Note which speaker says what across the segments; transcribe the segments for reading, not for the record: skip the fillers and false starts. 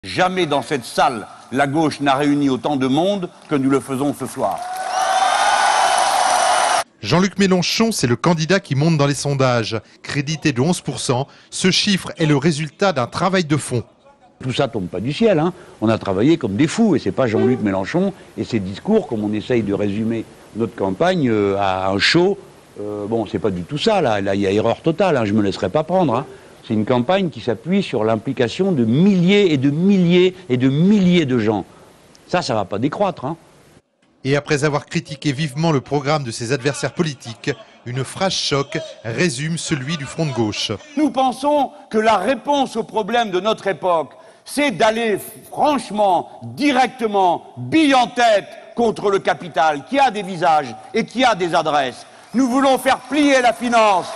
Speaker 1: Jamais dans cette salle, la gauche n'a réuni autant de monde que nous le faisons ce soir.
Speaker 2: Jean-Luc Mélenchon, c'est le candidat qui monte dans les sondages. Crédité de 11%, ce chiffre est le résultat d'un travail de fond.
Speaker 1: Tout ça tombe pas du ciel, hein. On a travaillé comme des fous et c'est pas Jean-Luc Mélenchon et ses discours, comme on essaye de résumer notre campagne à un show. Bon, c'est pas du tout ça, là il y a erreur totale, hein. Je me laisserai pas prendre, hein. C'est une campagne qui s'appuie sur l'implication de milliers et de milliers et de milliers de gens. Ça va pas décroître, hein.
Speaker 2: Et après avoir critiqué vivement le programme de ses adversaires politiques, une phrase choc résume celui du front de gauche.
Speaker 1: Nous pensons que la réponse au problème de notre époque, c'est d'aller franchement, directement, bille en tête contre le capital, qui a des visages et qui a des adresses. Nous voulons faire plier la finance.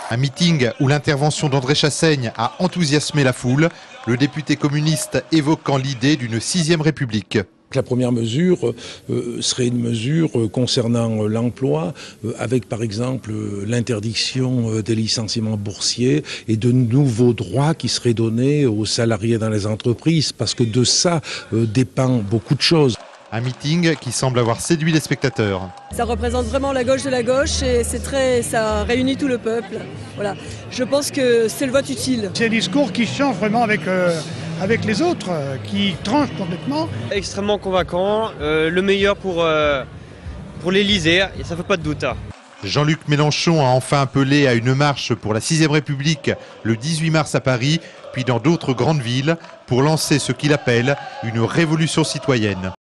Speaker 2: Un meeting où l'intervention d'André Chassaigne a enthousiasmé la foule, le député communiste évoquant l'idée d'une 6e République.
Speaker 3: La première mesure serait une mesure concernant l'emploi, avec par exemple l'interdiction des licenciements boursiers et de nouveaux droits qui seraient donnés aux salariés dans les entreprises, parce que de ça dépend beaucoup de choses.
Speaker 2: Un meeting qui semble avoir séduit les spectateurs.
Speaker 4: Ça représente vraiment la gauche de la gauche et ça réunit tout le peuple. Voilà. Je pense que c'est le vote utile.
Speaker 5: C'est un discours qui change vraiment avec les autres, qui tranche complètement.
Speaker 6: Extrêmement convaincant, le meilleur pour l'Élysée, et ça ne fait pas de doute.
Speaker 2: Jean-Luc Mélenchon a enfin appelé à une marche pour la 6e République le 18 mars à Paris, puis dans d'autres grandes villes, pour lancer ce qu'il appelle une révolution citoyenne.